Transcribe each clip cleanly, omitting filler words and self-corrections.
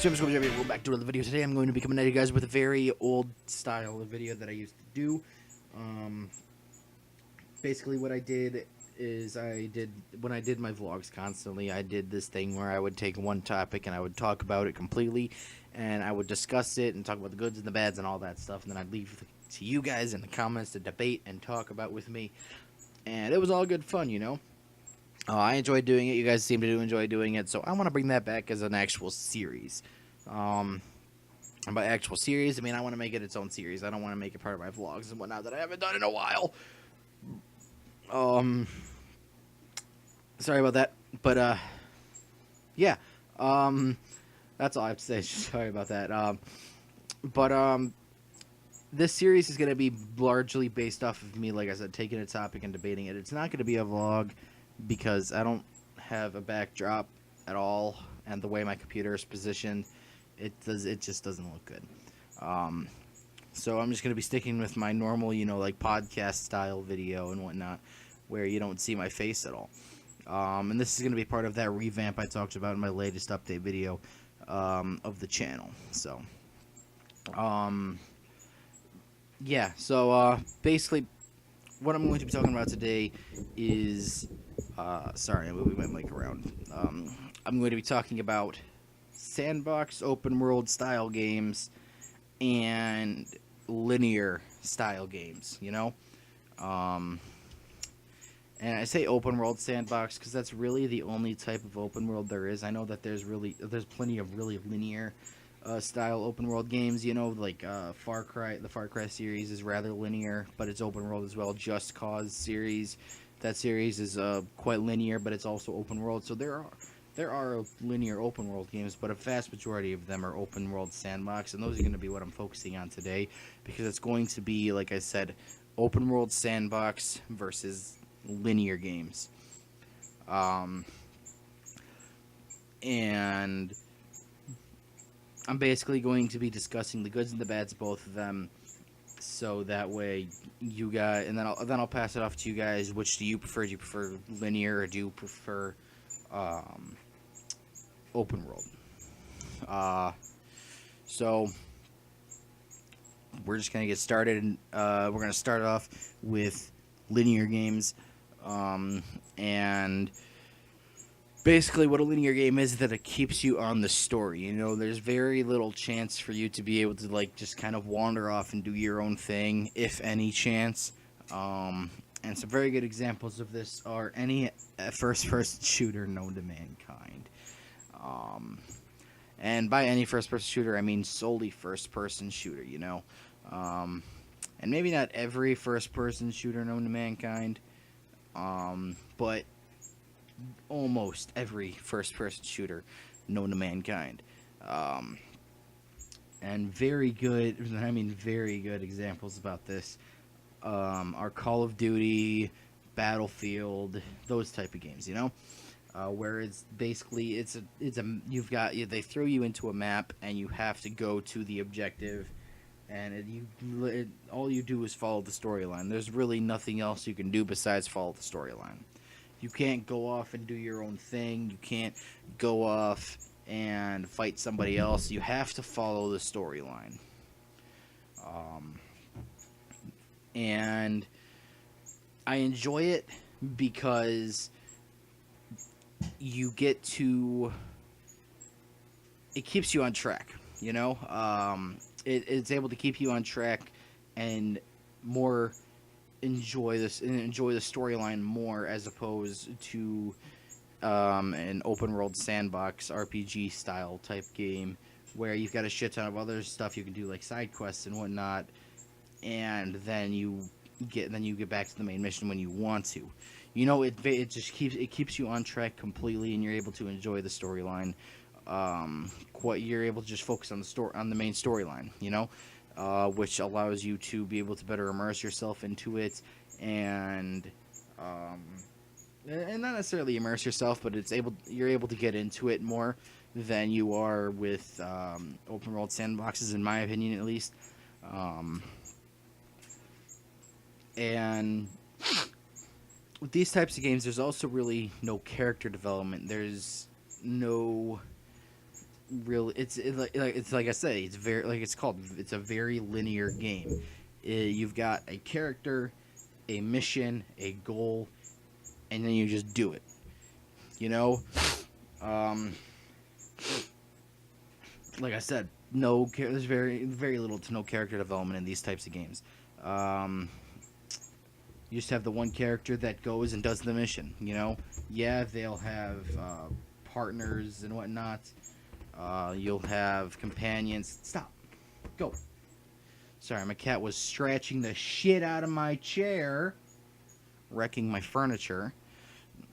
guys, James, welcome back to another video. Today I'm going to be coming at you guys with a very old style of video that I used to do. Basically what I did is when I did my vlogs constantly, I did this thing where I would take one topic and I would talk about it completely, and I would discuss it and talk about the goods and the bads and all that stuff, and then I'd leave to you guys in the comments to debate and talk about with me, and it was all good fun, you know. I enjoyed doing it. You guys seem to enjoy doing it, so I want to bring that back as an actual series. And by actual series, I mean I want to make it its own series. I don't want to make it part of my vlogs and whatnot that I haven't done in a while. Sorry about that, but yeah. That's all I have to say. Sorry about that. This series is going to be largely based off of me, like I said, taking a topic and debating it. It's not going to be a vlog because I don't have a backdrop at all, and the way my computer is positioned, it just doesn't look good. So I'm just going to be sticking with my normal, you know, like podcast style video and whatnot, where you don't see my face at all. And this is going to be part of that revamp I talked about in my latest update video of the channel. So, yeah, so basically what I'm going to be talking about today is, sorry, I'm moving my mic around. I'm going to be talking about sandbox open world style games and linear style games, you know. And I say open world sandbox because that's really the only type of open world there is. I know that there's plenty of really linear style open world games, you know, like Far Cry. The Far Cry series is rather linear, but it's open world as well. Just Cause series, that series is quite linear, but it's also open world. So there are linear open world games, but a vast majority of them are open world sandbox, and those are going to be what I'm focusing on today, because it's going to be, like I said, open world sandbox versus linear games. And I'm basically going to be discussing the goods and the bads of both of them, so that way you guys, and then I'll pass it off to you guys. Which do you prefer? Do you prefer linear, or do you prefer open world? So we're just gonna get started, and we're gonna start off with linear games, and basically what a linear game is that it keeps you on the story. You know, there's very little chance for you to be able to, like, just kind of wander off and do your own thing, if any chance. And some very good examples of this are any first-person shooter known to mankind. And by any first-person shooter, I mean solely first-person shooter, you know. And maybe not every first-person shooter known to mankind, but almost every first-person shooter known to mankind. And very good, I mean very good examples about this are Call of Duty, Battlefield, those type of games, you know, where it's basically they throw you into a map and you have to go to the objective, and all you do is follow the storyline. There's really nothing else you can do besides follow the storyline. You can't go off and do your own thing. You can't go off and fight somebody else. You have to follow the storyline. And I enjoy it because it keeps you on track, you know? It's able to keep you on track and more enjoy the storyline more, as opposed to an open world sandbox RPG style type game where you've got a shit ton of other stuff you can do, like side quests and whatnot, and then you get back to the main mission when you want to. You know, it keeps you on track completely, and you're able to enjoy the storyline. You're able to just focus on the main storyline, you know, which allows you to be able to better immerse yourself into it, and not necessarily immerse yourself, but you're able to get into it more than you are with open world sandboxes, in my opinion, at least. And with these types of games, there's also really no character development. There's no really, it's like I say, it's very like it's called. It's a very linear game. You've got a character, a mission, a goal, and then you just do it. You know, um, like I said, there's very little to no character development in these types of games. Um, you just have the one character that goes and does the mission. You know, yeah, they'll have partners and whatnot. You'll have companions. Stop. Go. Sorry, my cat was scratching the shit out of my chair, wrecking my furniture.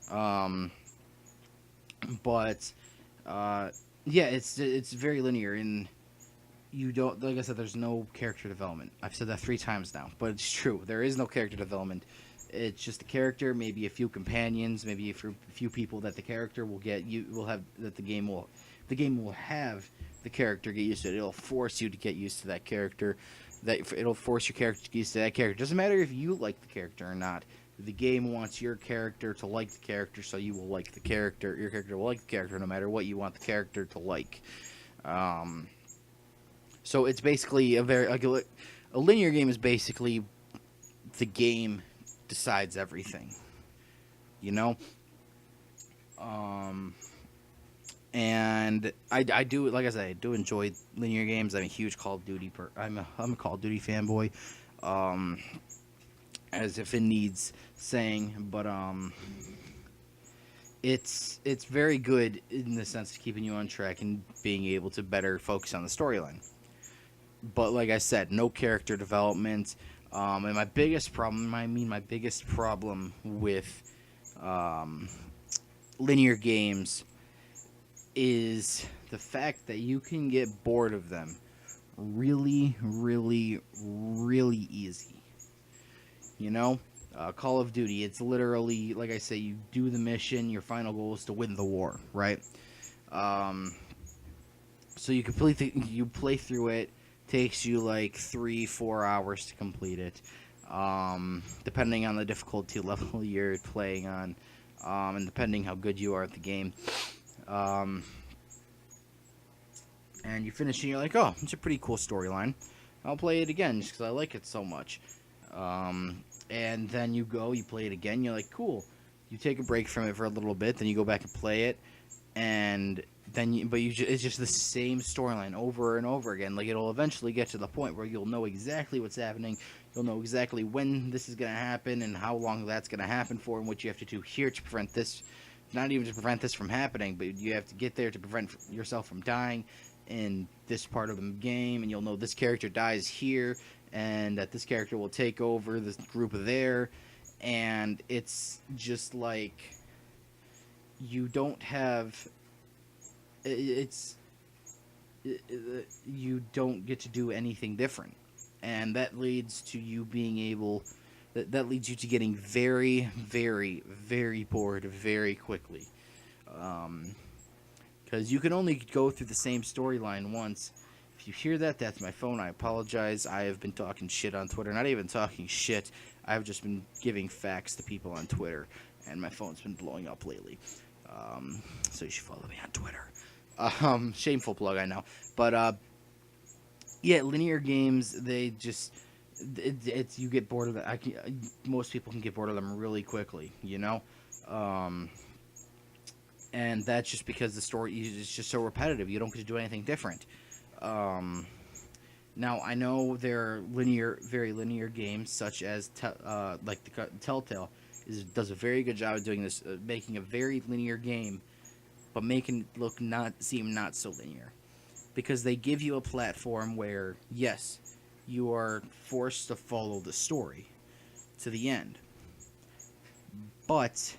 Um, but yeah, it's very linear, and you don't, like I said, there's no character development. I've said that 3 times now, but it's true. There is no character development. It's just a character, maybe a few companions, maybe a few people that the character will get. You will have that the game will have the character get used to it. It'll force you to get used to that character. That it'll force your character to get used to that character. Doesn't matter if you like the character or not. The game wants your character to like the character, so you will like the character. Your character will like the character no matter what you want the character to like. So it's basically a linear game is basically the game decides everything, you know. And I do, like I said, I do enjoy linear games. I'm a huge Call of Duty I'm a Call of Duty fanboy. As if it needs saying, but it's very good in the sense of keeping you on track and being able to better focus on the storyline. But like I said, no character development. And my biggest problem with linear games is the fact that you can get bored of them really, really, really easy. You know, Call of Duty, it's literally, like I say, you do the mission, your final goal is to win the war, right? So you play through it, takes you like 3-4 hours to complete it, depending on the difficulty level you're playing on, and depending how good you are at the game. And you finish and you're like, oh, it's a pretty cool storyline. I'll play it again just because I like it so much. And then you play it again. You're like, cool. You take a break from it for a little bit, then you go back and play it, and then it's just the same storyline over and over again. Like, it'll eventually get to the point where you'll know exactly what's happening. You'll know exactly when this is going to happen and how long that's going to happen for, and what you have to do here to prevent this. Not even to prevent this from happening, but you have to get there to prevent yourself from dying in this part of the game, and you'll know this character dies here, and that this character will take over this group there, and it's just like you don't have you don't get to do anything different, and that leads to you being able that leads you to getting very, very, very bored very quickly, because you can only go through the same storyline once. If you hear that, that's my phone. I apologize. I have been talking shit on Twitter. Not even talking shit. I've just been giving facts to people on Twitter, and my phone's been blowing up lately. So you should follow me on Twitter. Shameful plug, I know. But, yeah, linear games, they just... It's you get bored of it. Most people can get bored of them really quickly, you know? And that's just because the story is just so repetitive. You don't get to do anything different. Now, I know there are very linear games, such as like the Telltale does a very good job of doing this, making a very linear game, but making it seem not so linear, because they give you a platform where, yes, you are forced to follow the story to the end, but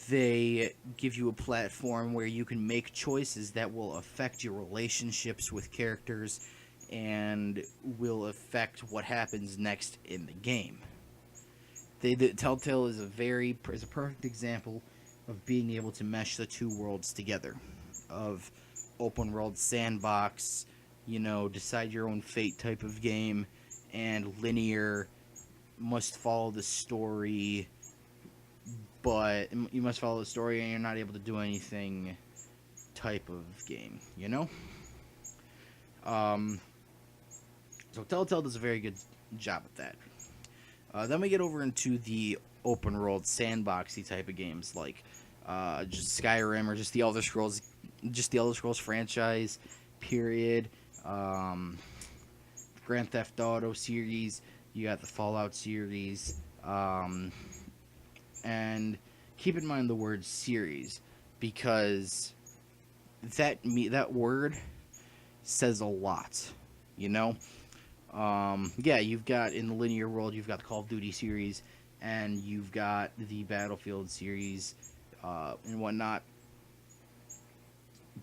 they give you a platform where you can make choices that will affect your relationships with characters and will affect what happens next in the game. Telltale is a perfect example of being able to mesh the two worlds together, of open world sandbox, decide your own fate type of game, and linear, must follow the story, but you must follow the story and you're not able to do anything type of game, you know? Um, so Telltale does a very good job at that. Then we get over into the open world sandboxy type of games like just Skyrim or just the Elder Scrolls franchise, period. Um, Grand Theft Auto series. You got the Fallout series, and keep in mind the word series because that word says a lot. You know, yeah, you've got in the linear world, you've got the Call of Duty series, and you've got the Battlefield series, and whatnot,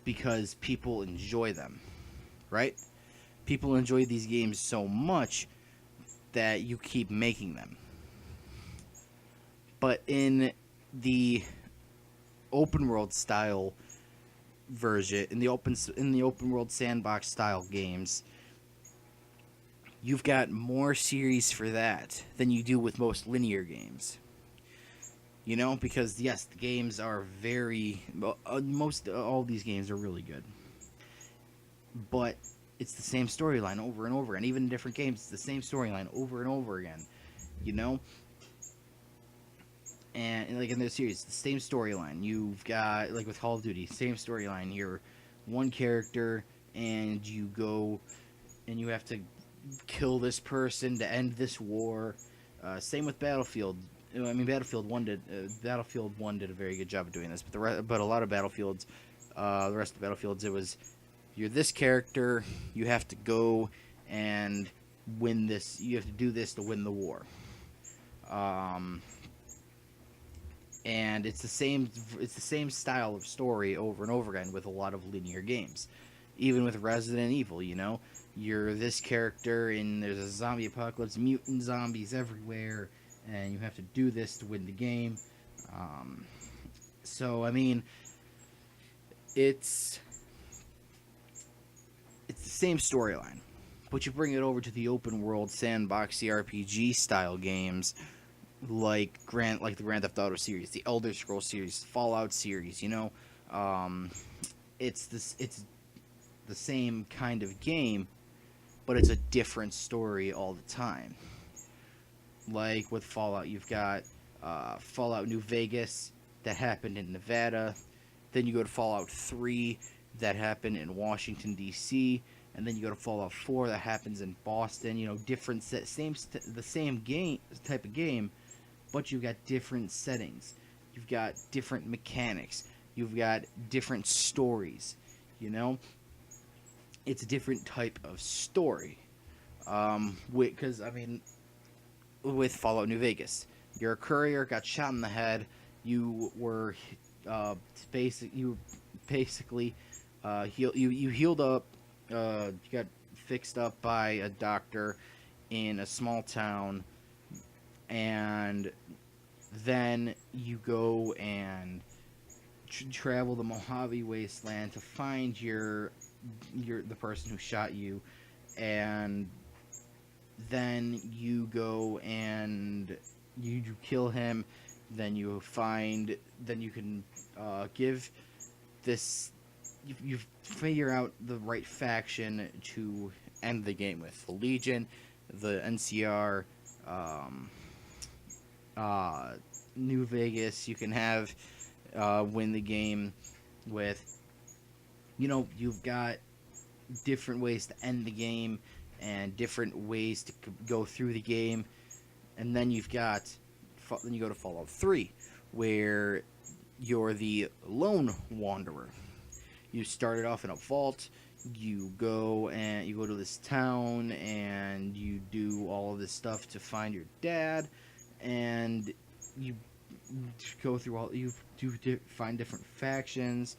because people enjoy them, right? People enjoy these games so much that you keep making them. But in the open world style version, in the open world sandbox style games, you've got more series for that than you do with most linear games. You know, because yes, the games are most all these games are really good. But it's the same storyline over and over, and even in different games, it's the same storyline over and over again. You know, and like in their series, the same storyline. You've got like with Call of Duty, same storyline. You're one character, and you go, and you have to kill this person to end this war. Same with Battlefield. I mean, Battlefield 1 did a very good job of doing this, but a lot of Battlefields, the rest of the Battlefields, it was you're this character, you have to go and win this. You have to do this to win the war. And it's the same style of story over and over again with a lot of linear games. Even with Resident Evil, you know, you're this character and there's a zombie apocalypse, mutant zombies everywhere, and you have to do this to win the game. So I mean, it's the same storyline, but you bring it over to the open world sandbox RPG style games like the Grand Theft Auto series, the Elder Scrolls series, Fallout series. You know, it's the same kind of game, but it's a different story all the time. Like with Fallout, you've got Fallout New Vegas that happened in Nevada. Then you go to Fallout 3 that happened in Washington, D.C. And then you go to Fallout 4 that happens in Boston. You know, the same game type of game, but you've got different settings. You've got different mechanics. You've got different stories. You know, it's a different type of story. Because I mean, with Fallout New Vegas, you're a courier, got shot in the head. You were basically you healed up. You got fixed up by a doctor in a small town, and then you go and travel the Mojave Wasteland to find the person who shot you, and then you go and you kill him. Then you can give this. You figure out the right faction to end the game with. The Legion, the NCR, New Vegas. You can have win the game with. You know, you've got different ways to end the game and different ways to go through the game, and then you go to Fallout 3, where you're the lone wanderer. You started off in a vault. You go to this town and you do all of this stuff to find your dad, and you go through find different factions,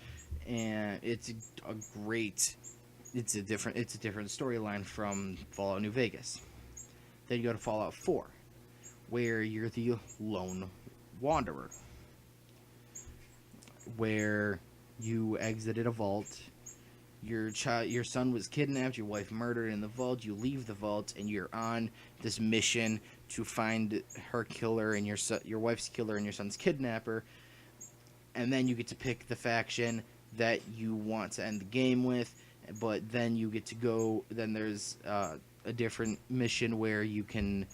and it's a different storyline from Fallout New Vegas. Then you go to Fallout 4, where you're the lone wanderer, where you exited a vault. Your son was kidnapped. Your wife murdered in the vault. You leave the vault, and you're on this mission to find her killer and your wife's killer and your son's kidnapper. And then you get to pick the faction that you want to end the game with, but then you get to go. Then there's a different mission where you can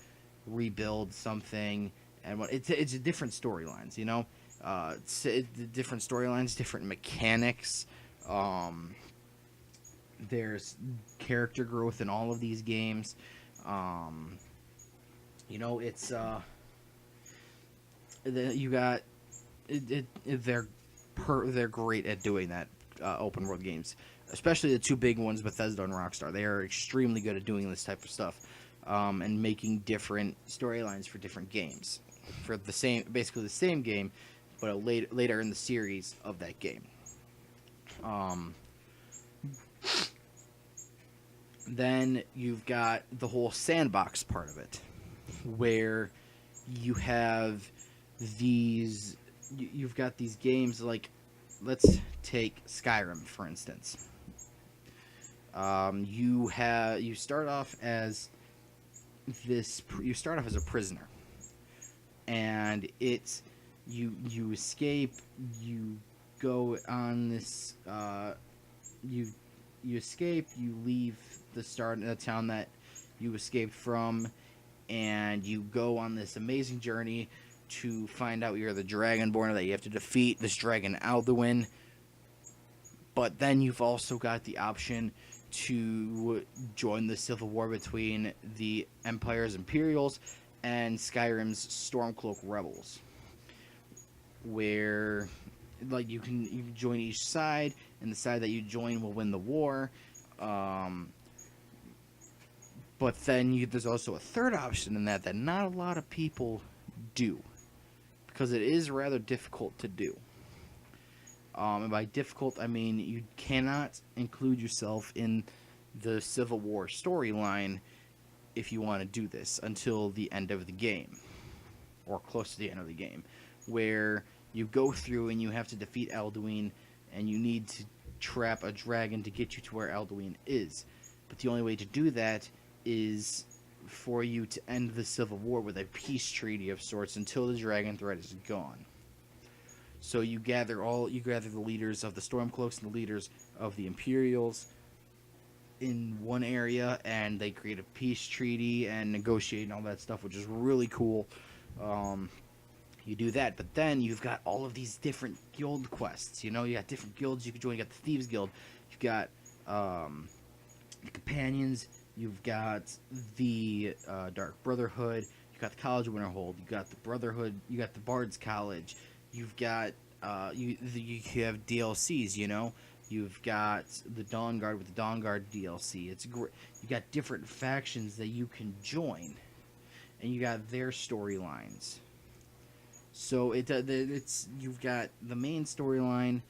rebuild something, and it's different storylines. Different storylines, different mechanics. Um, there's character growth in all of these games. Um, it's you got they're great at doing that, open world games, especially the two big ones, Bethesda and Rockstar. They are extremely good at doing this type of stuff, and making different storylines for different games, for basically the same game, but later in the series of that game. Um, then you've got the whole sandbox part of it, where you have you've got these games like, let's take Skyrim for instance. You start off as a prisoner, and it's you escape. You go on this. You escape. You leave the town that you escaped from, and you go on this amazing journey to find out you're the Dragonborn, that you have to defeat this dragon Alduin. But then you've also got the option to join the civil war between the Empire's Imperials and Skyrim's Stormcloak rebels, where you can join each side, and the side that you join will win the war. But then there's also a third option in that not a lot of people do, because it is rather difficult to do. And by difficult, I mean you cannot include yourself in the Civil War storyline if you want to do this until the end of the game, or close to the end of the game, where you go through and you have to defeat Alduin, and you need to trap a dragon to get you to where Alduin is. But the only way to do that is for you to end the Civil War with a peace treaty of sorts until the dragon threat is gone. So you gather the leaders of the Stormcloaks and the leaders of the Imperials in one area, and they create a peace treaty and negotiate and all that stuff, which is really cool. You do that, but then you've got all of these different guild quests. You got different guilds you can join. You got the Thieves Guild. You've got the Companions. You've got the Dark Brotherhood. You've got the College of Winterhold. You've got the Brotherhood. You got the Bard's College. You've got you have DLCs. You've got the Dawn Guard with the Dawn Guard DLC. It's great. You got different factions that you can join, and you got their storylines. So you've got the main storyline,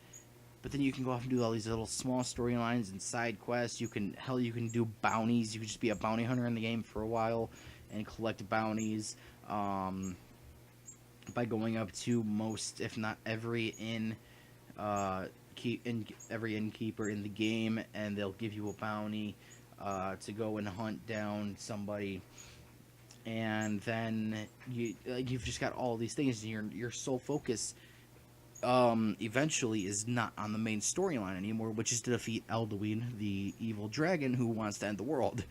but then you can go off and do all these little small storylines and side quests. You can do bounties. You can just be a bounty hunter in the game for a while and collect bounties, by going up to most, if not every every innkeeper in the game, and they'll give you a bounty to go and hunt down somebody. And then you've just got all these things, and your sole focus eventually is not on the main storyline anymore, which is to defeat Alduin, the evil dragon who wants to end the world.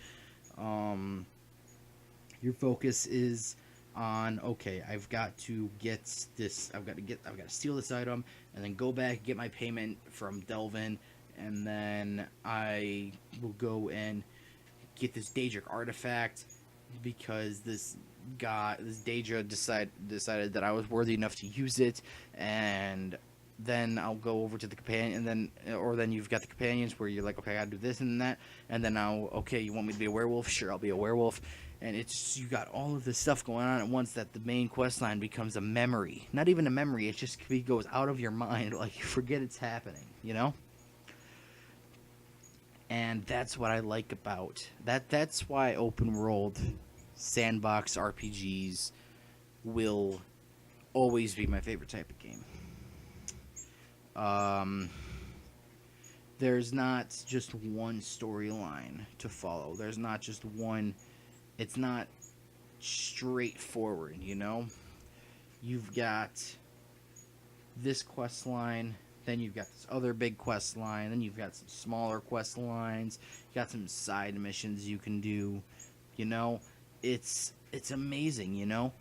Your focus is on, okay, I've got to get this, I've got to steal this item, and then go back, get my payment from Delvin, and then I will go and get this Daedric artifact, because this Daedra decided that I was worthy enough to use it, and then I'll go over to the companion, and then you've got the companions where you're like, okay, I gotta do this and that, and then okay, you want me to be a werewolf? Sure, I'll be a werewolf. And you got all of this stuff going on at once, that the main quest line becomes a memory. Not even a memory, it just goes out of your mind, like you forget it's happening, And that's what I like about that. That's why open world sandbox RPGs will always be my favorite type of game. There's not just one storyline to follow. There's not just one. It's not straightforward, You've got this quest line, Then you've got this other big quest line. Then you've got some smaller quest lines. You got some side missions you can do. You know, it's amazing. You know.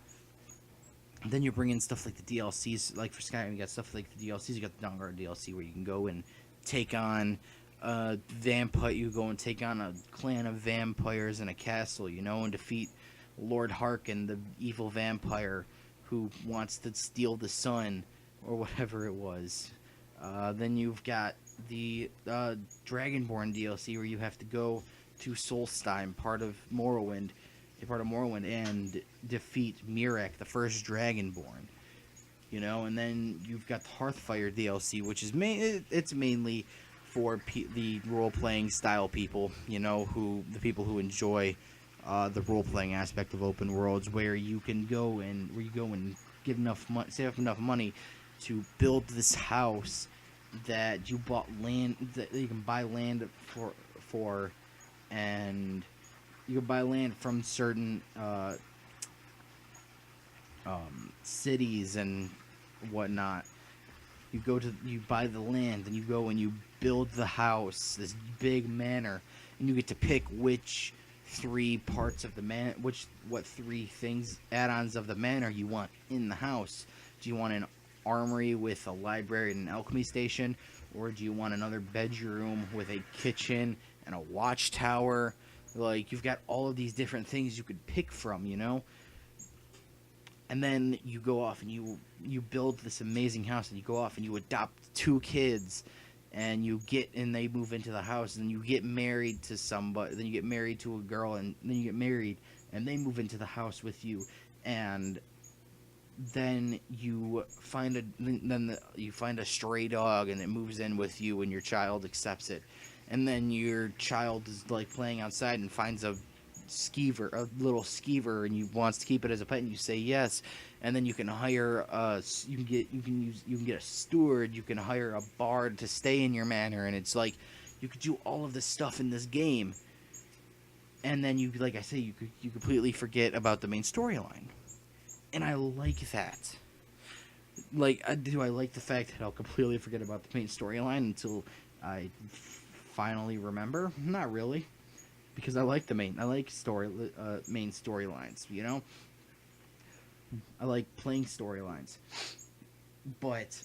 Then you bring in stuff like the DLCs, like for Skyrim, you got stuff like the DLCs. You got the Dawnguard DLC where you can go and take on vampire. You go and take on a clan of vampires in a castle, you know, and defeat Lord Harkin, the evil vampire who wants to steal the sun or whatever it was. Then you've got the Dragonborn DLC where you have to go to Solstheim, part of Morrowind, and defeat Mirek, the first Dragonborn. You know, and then you've got the Hearthfire DLC, which is it's mainly for the role-playing style people. You know, the people who enjoy the role-playing aspect of open worlds, where you go and give save up enough money to build this house that you bought land that you can buy land for, and you can buy land from certain cities and whatnot. You buy the land, and you go and you build the house, this big manor, and you get to pick which three parts of the what three things, add-ons of the manor you want in the house. Do you want an armory with a library and an alchemy station, or do you want another bedroom with a kitchen and a watchtower? Like, you've got all of these different things you could pick from, you know? And then you go off and you build this amazing house, and you go off and you adopt 2 kids, and they move into the house, and you get married to somebody, then you get married to a girl, and then you get married, and they move into the house with you, and then you find a stray dog, and it moves in with you, and your child accepts it. And then your child is like playing outside and finds a little skeever, and you wants to keep it as a pet, and you say yes. And then you can hire you can get a steward, you can hire a bard to stay in your manor, and it's like you could do all of this stuff in this game. And then like I say, you completely forget about the main storyline. And I like that. Like, do I like the fact that I'll completely forget about the main storyline until I finally remember? Not really, because I like main storylines. You know, I like playing storylines. But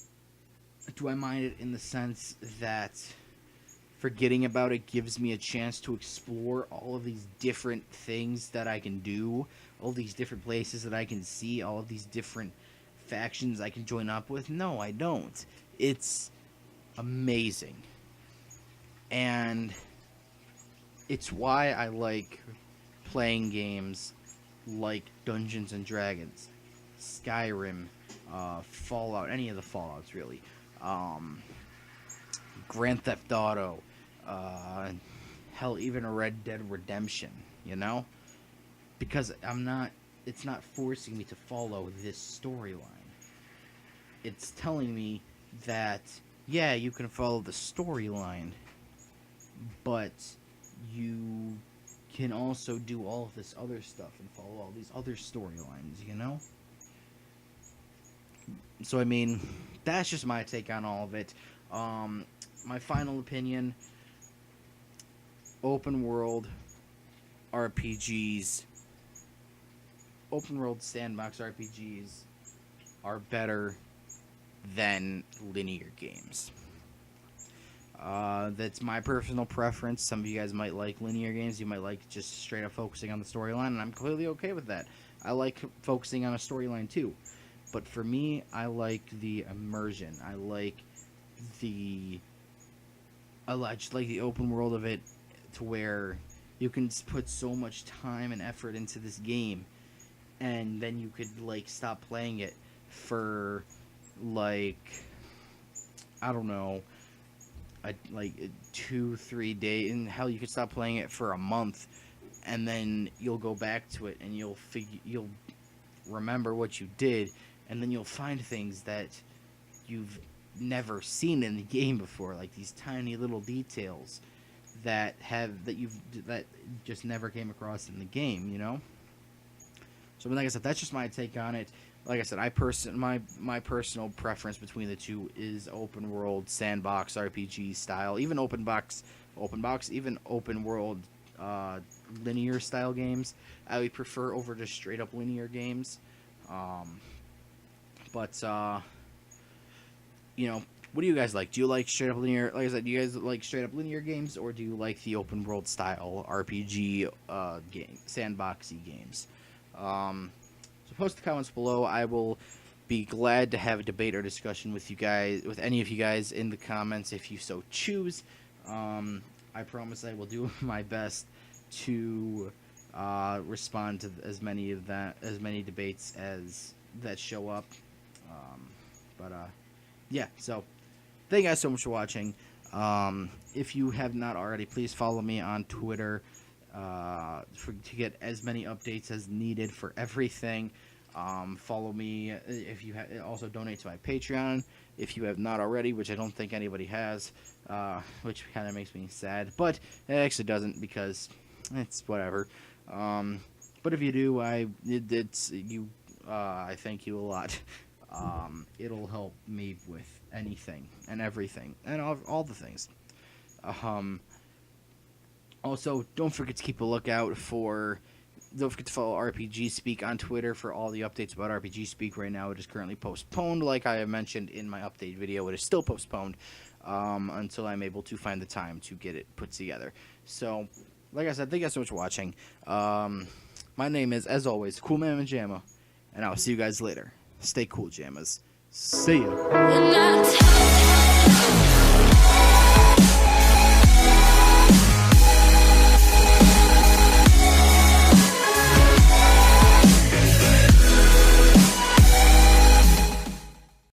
do I mind it in the sense that forgetting about it gives me a chance to explore all of these different things that I can do, all these different places that I can see, all of these different factions I can join up with? No, I don't. It's amazing. And it's why I like playing games like Dungeons and Dragons, Skyrim, Fallout, any of the Fallouts really, Grand Theft Auto, hell, even a Red Dead Redemption, you know? Because it's not forcing me to follow this storyline. It's telling me that, yeah, you can follow the storyline, but you can also do all of this other stuff and follow all these other storylines, you know? So, I mean, that's just my take on all of it. My final opinion, open world sandbox RPGs are better than linear games. That's my personal preference. Some of you guys might like linear games. You might like just straight up focusing on the storyline, and I'm completely okay with that. I like focusing on a storyline too. But for me, I like the immersion. I just like the open world of it, to where you can put so much time and effort into this game, and then you could like stop playing it for like, I don't know, like 2-3 days, and hell, you could stop playing it for a month, and then you'll go back to it, and you'll remember what you did, and then you'll find things that you've never seen in the game before, like these tiny little details that just never came across in the game, you know? So, like I said, that's just my take on it. like I said, my personal preference between the two is open world sandbox RPG style, even even open world linear style games. I would prefer over just straight up linear games. Um, but you know, what do you guys like? Do you like straight up linear? Like I said, do you guys like straight up linear games, or do you like the open world style RPG game, sandboxy games? So post the comments below. I will be glad to have a debate or discussion with you guys, with any of you guys in the comments if you so choose. I promise I will do my best to respond to as many debates as that show up. Yeah, so thank you guys so much for watching. If you have not already, please follow me on Twitter to get as many updates as needed for everything. Follow me if you also donate to my Patreon if you have not already, which I don't think anybody has, which kind of makes me sad, but it actually doesn't because it's whatever. But if you do, I thank you a lot. It'll help me with anything and everything and all the things. Also, don't forget to don't forget to follow RPG Speak on Twitter for all the updates about RPG Speak. Right now, it is currently postponed. Like I have mentioned in my update video, it is still postponed until I'm able to find the time to get it put together. So, like I said, thank you guys so much for watching. My name is, as always, Cool Man Majama, and I'll see you guys later. Stay cool, Jammas. See ya.